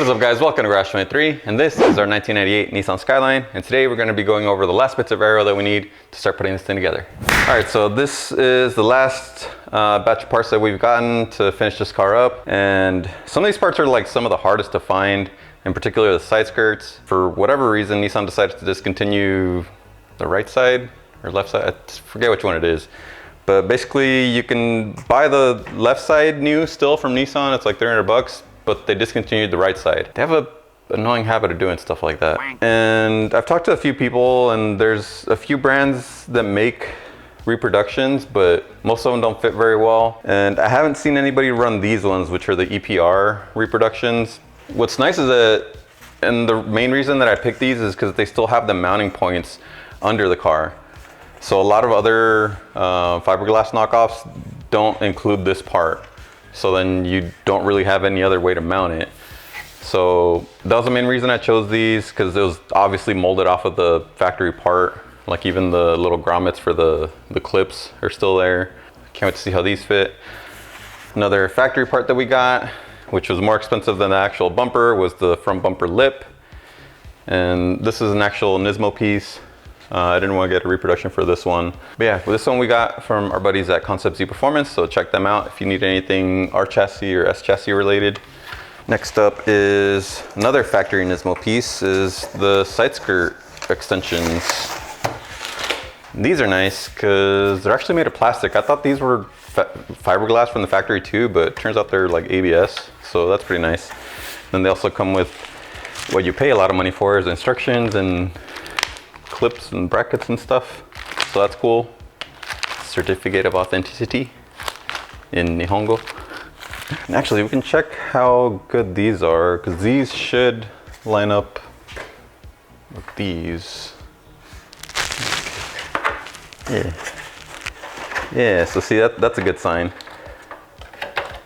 What's up guys, welcome to Garage 23, and this is our 1998 Nissan Skyline, and today we're going to be going over the last bits of aero that we need to start putting this thing together. Alright, so this is the last batch of parts that we've gotten to finish this car up, and some of these parts are like some of the hardest to find, in particular the side skirts. For whatever reason, Nissan decided to discontinue the right side or left side, I forget which one it is. But basically you can buy the left side new still from Nissan, it's like 300 bucks. But they discontinued the right side. They have an annoying habit of doing stuff like that. And I've talked to a few people, and there's a few brands that make reproductions, but most of them don't fit very well. And I haven't seen anybody run these ones, which are the EPR reproductions. What's nice is that, and the main reason that I picked these is because they still have the mounting points under the car. So a lot of other fiberglass knockoffs don't include this part. So then you don't really have any other way to mount it. So that was the main reason I chose these, because it was obviously molded off of the factory part. Like even the little grommets for the clips are still there. Can't wait to see how these fit. Another factory part that we got, which was more expensive than the actual bumper, was the front bumper lip. And this is an actual Nismo piece. I didn't want to get a reproduction for this one. But yeah, this one we got from our buddies at Concept Z Performance, so check them out if you need anything R chassis or S chassis related. Next up is another factory Nismo piece, is the side skirt extensions. These are nice because they're actually made of plastic. I thought these were fiberglass from the factory too, but it turns out they're like ABS, so that's pretty nice. Then they also come with what you pay a lot of money for, is instructions and clips and brackets and stuff, so that's cool. Certificate of authenticity in Nihongo. And actually we can check how good these are, because these should line up with these. Yeah, so see, that's a good sign.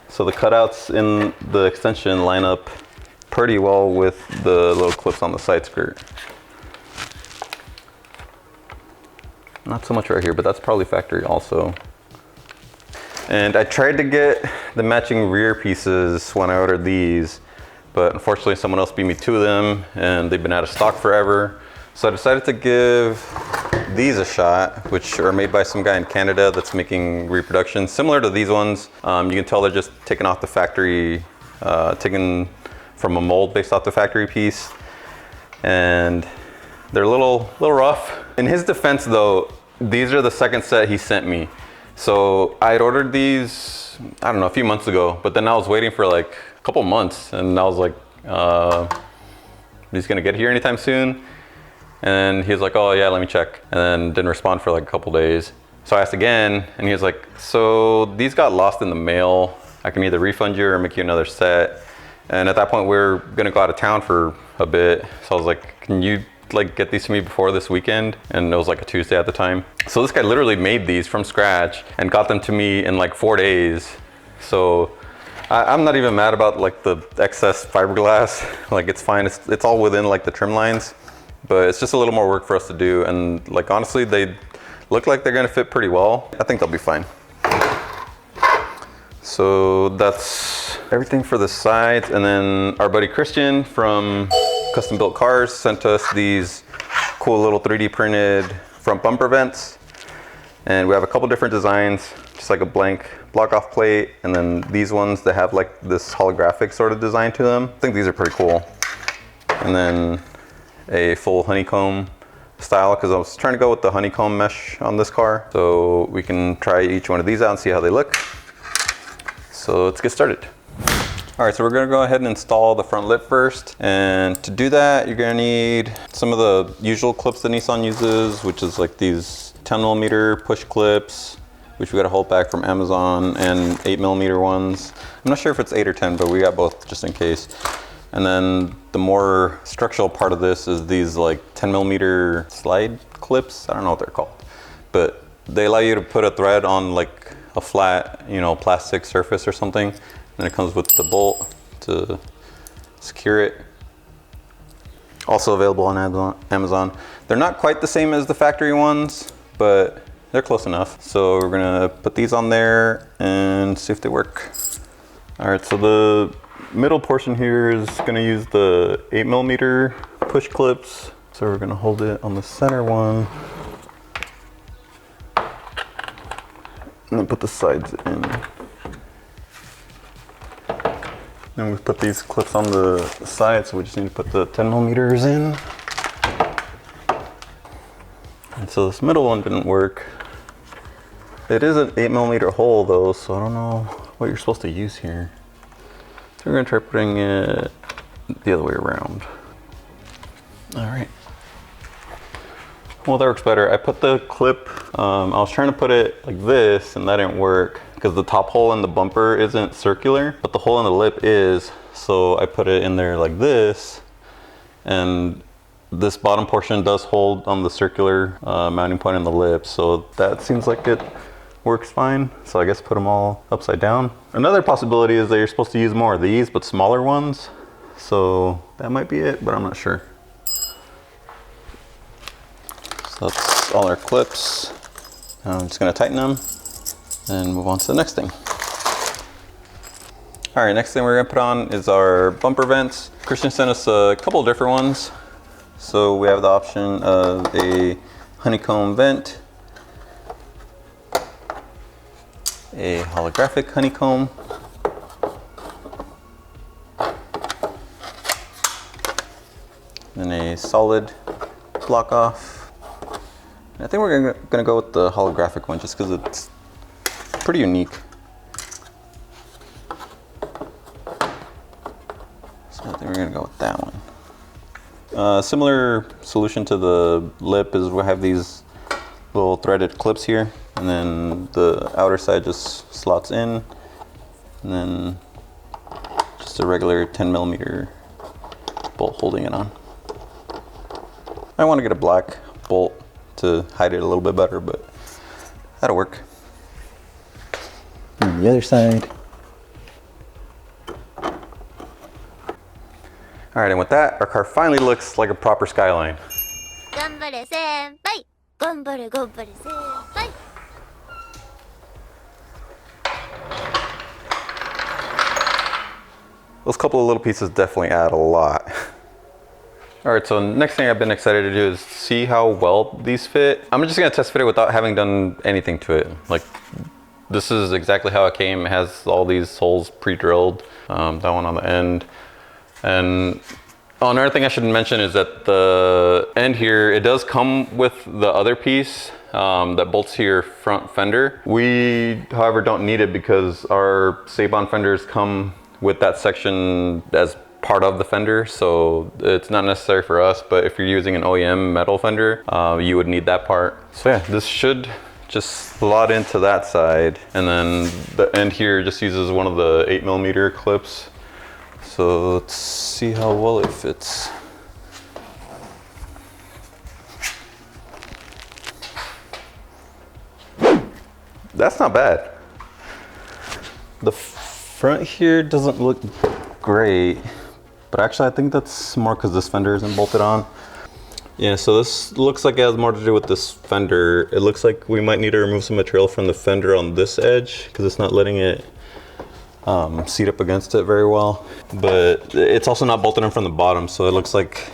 So the cutouts in the extension line up pretty well with the little clips on the side skirt. Not so much right here, but that's probably factory also. And I tried to get the matching rear pieces when I ordered these, but unfortunately someone else beat me to them, and they've been out of stock forever. So I decided to give these a shot, which are made by some guy in Canada that's making reproductions similar to these ones. You can tell they're just taken off the factory, taken from a mold based off the factory piece. And they're a little rough. In his defense though, these are the second set he sent me. So I had ordered these, I don't know, a few months ago, but then I was waiting for like a couple months, and I was like, he's gonna get here anytime soon? And he was like, oh yeah, let me check. And then didn't respond for like a couple days. So I asked again, and he was like, so these got lost in the mail. I can either refund you or make you another set. And at that point, we were gonna go out of town for a bit. So I was like, can you like get these to me before this weekend? And it was like a Tuesday at the time. So this guy literally made these from scratch and got them to me in like 4 days. So I'm not even mad about like the excess fiberglass. Like it's fine, it's all within like the trim lines, but it's just a little more work for us to do. And like honestly, they look like they're gonna fit pretty well. I think they'll be fine. So that's everything for the sides. And then our buddy Christian from Custom Built Cars sent us these cool little 3D printed front bumper vents. And we have a couple different designs, just like a blank block off plate, and then these ones that have like this holographic sort of design to them. I think these are pretty cool. And then a full honeycomb style, because I was trying to go with the honeycomb mesh on this car. So we can try each one of these out and see how they look. So let's get started. All right, so we're gonna go ahead and install the front lip first. And to do that, you're gonna need some of the usual clips that Nissan uses, which is like these 10mm push clips, which we got a hold back from Amazon, and 8mm ones. I'm not sure if it's 8 or 10, but we got both just in case. And then the more structural part of this is these like 10mm slide clips. I don't know what they're called, but they allow you to put a thread on like a flat, you know, plastic surface or something. And it comes with the bolt to secure it. Also available on Amazon. They're not quite the same as the factory ones, but they're close enough. So we're gonna put these on there and see if they work. All right, so the middle portion here is gonna use the 8mm push clips. So we're gonna hold it on the center one. And then put the sides in. Then we put these clips on the side, so we just need to put the 10mm in. And so this middle one didn't work. It is an 8mm hole though, so I don't know what you're supposed to use here. So we're gonna try putting it the other way around. All right. Well, that works better. I put the clip, I was trying to put it like this and that didn't work because the top hole in the bumper isn't circular, but the hole in the lip is. So I put it in there like this, and this bottom portion does hold on the circular mounting point in the lip. So that seems like it works fine. So I guess put them all upside down. Another possibility is that you're supposed to use more of these, but smaller ones. So that might be it, but I'm not sure. So that's all our clips. Now I'm just gonna tighten them and move on to the next thing. All right, next thing we're gonna put on is our bumper vents. Christian sent us a couple of different ones. So we have the option of a honeycomb vent, a holographic honeycomb, and a solid block off. I think we're gonna go with the holographic one just because it's pretty unique. So I think we're gonna go with that one. Similar solution to the lip is we have these little threaded clips here, and then the outer side just slots in, and then just a regular 10mm bolt holding it on. I want to get a black bolt to hide it a little bit better, but that'll work. And the other side. All right, and with that, our car finally looks like a proper Skyline. Ganbare senpai! Ganbare, ganbare senpai! Those couple of little pieces definitely add a lot. All right, so next thing I've been excited to do is see how well these fit. I'm just gonna test fit it without having done anything to it. Like, this is exactly how it came. It has all these holes pre-drilled, that one on the end. And another thing I should mention is that the end here, it does come with the other piece that bolts to your front fender. We, however, don't need it because our Sabon fenders come with that section as part of the fender, so it's not necessary for us, but if you're using an OEM metal fender, you would need that part. So yeah, this should just slot into that side, and then the end here just uses one of the 8mm clips. So let's see how well it fits. That's not bad. The front here doesn't look great, but actually I think that's more because this fender isn't bolted on. Yeah, so this looks like it has more to do with this fender. It looks like we might need to remove some material from the fender on this edge because it's not letting it seat up against it very well. But it's also not bolted in from the bottom, so it looks like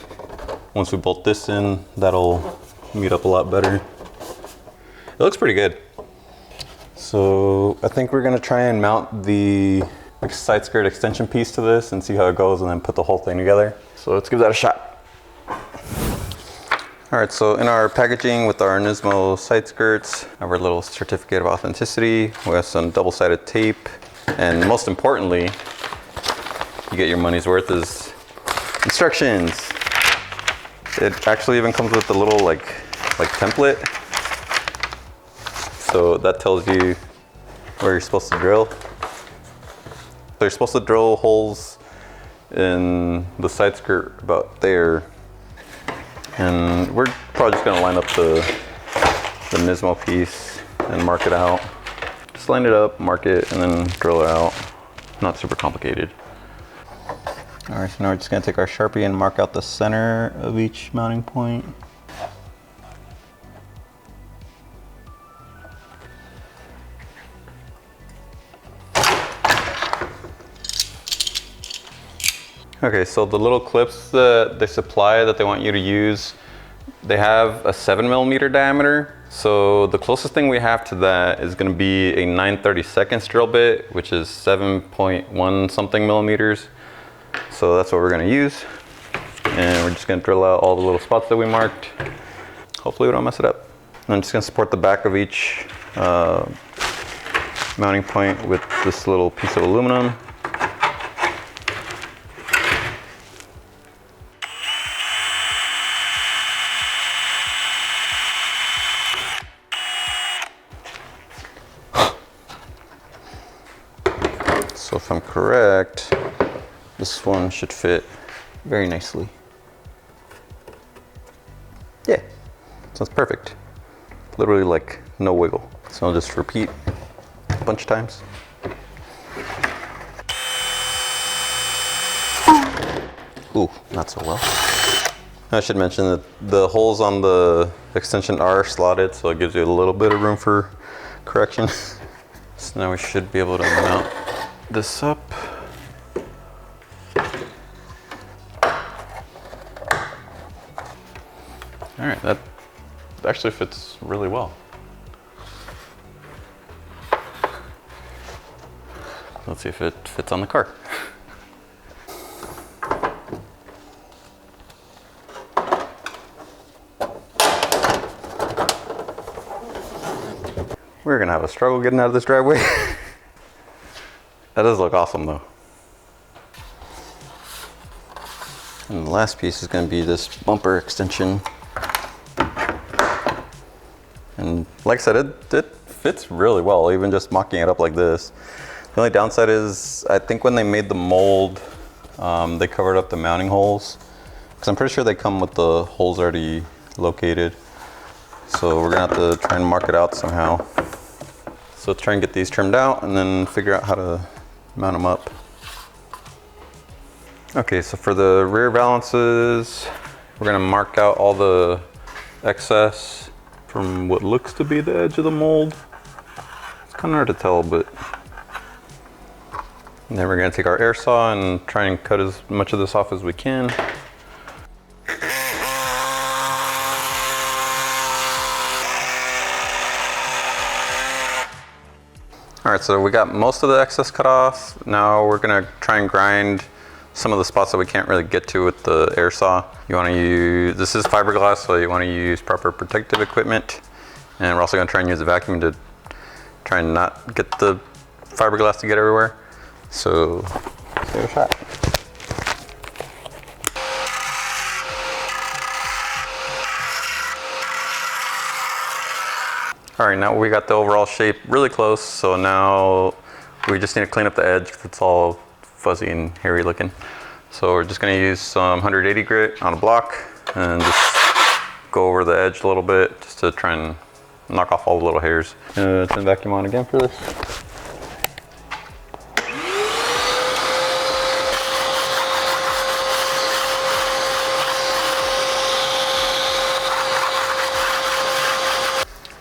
once we bolt this in, that'll meet up a lot better. It looks pretty good. So I think we're gonna try and mount the side skirt extension piece to this and see how it goes, and then put the whole thing together. So let's give that a shot. All right, so in our packaging with our Nismo side skirts, I have our little certificate of authenticity. We have some double-sided tape, and most importantly, you get your money's worth, is instructions. It actually even comes with a little like template. So that tells you where you're supposed to drill. So you're supposed to drill holes in the side skirt about there. And we're probably just gonna line up the Nismo piece and mark it out. Just line it up, mark it, and then drill it out. Not super complicated. All right, so now we're just gonna take our Sharpie and mark out the center of each mounting point. Okay, so the little clips that they supply that they want you to use, they have a 7mm diameter. So the closest thing we have to that is going to be a 9/32 drill bit, which is 7.1 something millimeters. So that's what we're going to use. And we're just going to drill out all the little spots that we marked. Hopefully we don't mess it up. I'm just going to support the back of each mounting point with this little piece of aluminum. So if I'm correct, this one should fit very nicely. Yeah, sounds perfect. Literally like no wiggle. So I'll just repeat a bunch of times. Ooh, not so well. I should mention that the holes on the extension are slotted, so it gives you a little bit of room for correction. So now we should be able to mount this up. All right, that actually fits really well. Let's see if it fits on the car. We're gonna have a struggle getting out of this driveway. That does look awesome though. And the last piece is going to be this bumper extension. And like I said, it fits really well, even just mocking it up like this. The only downside is, I think when they made the mold, they covered up the mounting holes. Because I'm pretty sure they come with the holes already located. So we're going to have to try and mark it out somehow. So let's try and get these trimmed out and then figure out how to mount them up. Okay, so for the rear valances, we're gonna mark out all the excess from what looks to be the edge of the mold. It's kind of hard to tell, but. And then we're gonna take our air saw and try and cut as much of this off as we can. All right, so we got most of the excess cut off. Now we're gonna try and grind some of the spots that we can't really get to with the air saw. You wanna use, this is fiberglass, so you wanna use proper protective equipment. And we're also gonna try and use a vacuum to try and not get the fiberglass to get everywhere. So, let's give it a shot. All right, now we got the overall shape really close, so now we just need to clean up the edge because it's all fuzzy and hairy looking. So we're just gonna use some 180 grit on a block and just go over the edge a little bit just to try and knock off all the little hairs. Turn the vacuum on again for this.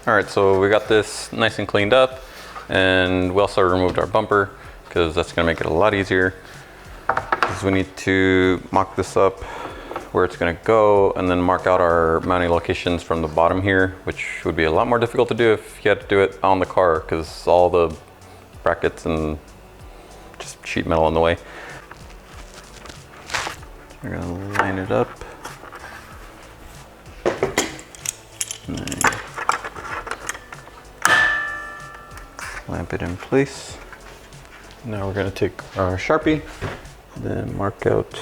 All right, so we got this nice and cleaned up, and we also removed our bumper because that's gonna make it a lot easier. Because we need to mock this up where it's gonna go and then mark out our mounting locations from the bottom here, which would be a lot more difficult to do if you had to do it on the car because all the brackets and just sheet metal in the way. We're gonna line it up. Clamp it in place. Now we're going to take our Sharpie, then mark out,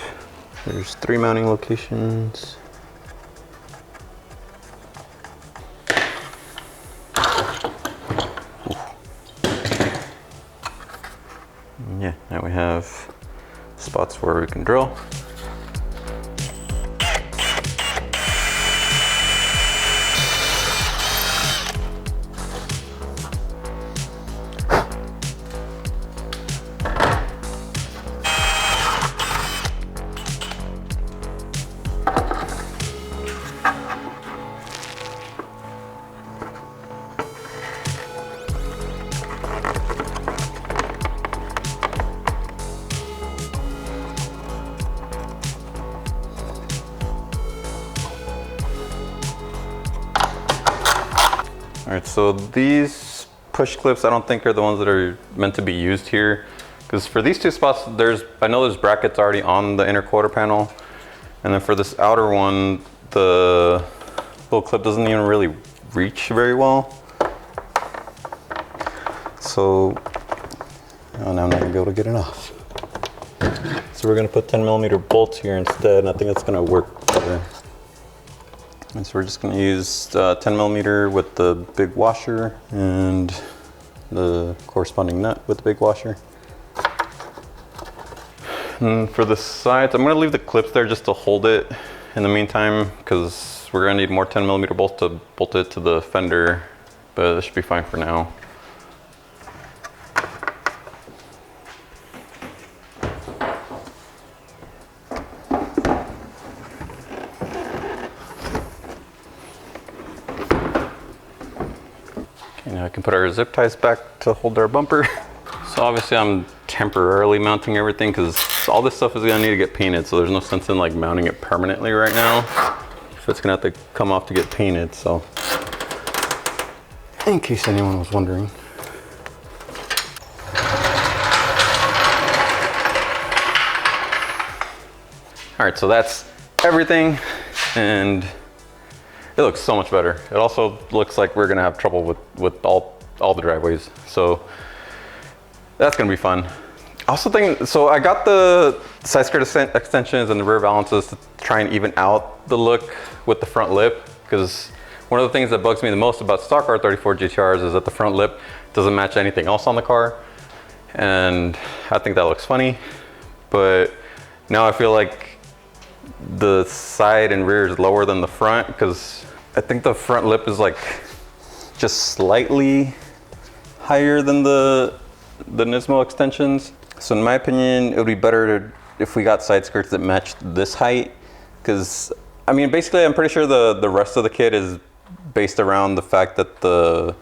there's 3 mounting locations. Yeah, now we have spots where we can drill. All right, so these push clips, I don't think are the ones that are meant to be used here. Because for these two spots, I know there's brackets already on the inner quarter panel. And then for this outer one, the little clip doesn't even really reach very well. So, oh, now I'm not gonna be able to get it off. So we're gonna put 10mm bolts here instead, and I think it's gonna work better. And so we're just gonna use 10mm with the big washer and the corresponding nut with the big washer. And for the sides, I'm gonna leave the clips there just to hold it in the meantime, because we're gonna need more 10mm bolts to bolt it to the fender, but this should be fine for now. Okay, now I can put our zip ties back to hold our bumper. So obviously I'm temporarily mounting everything because all this stuff is gonna need to get painted, so there's no sense in like mounting it permanently right now. So it's gonna have to come off to get painted, so in case anyone was wondering. All right, so that's everything, and it looks so much better. It also looks like we're gonna have trouble with all the driveways, so that's gonna be fun. I also think, so I got the side skirt extensions and the rear valances to try and even out the look with the front lip, because one of the things that bugs me the most about stock R34 GTRs is that the front lip doesn't match anything else on the car, and I think that looks funny. But now I feel like the side and rear is lower than the front, because I think the front lip is like just slightly higher than the Nismo extensions. So in my opinion, it would be better if we got side skirts that matched this height, because I mean, basically I'm pretty sure the rest of the kit is based around the fact that the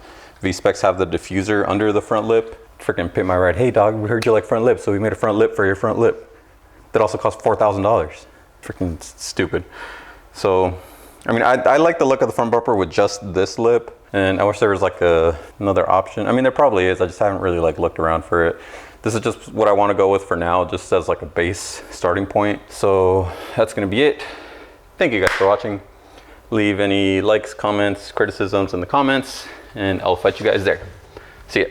V-Specs have the diffuser under the front lip. Freaking pay my ride, hey dog, we heard you like front lip, so we made a front lip for your front lip. That also cost $4,000. Freaking stupid. So, I mean, I like the look of the front bumper with just this lip, and I wish there was like another option. I mean, there probably is, I just haven't really like looked around for it. This is just what I want to go with for now, just as like a base starting point. So that's gonna be it. Thank you guys for watching. Leave any likes, comments, criticisms in the comments, and I'll fight you guys there. See ya.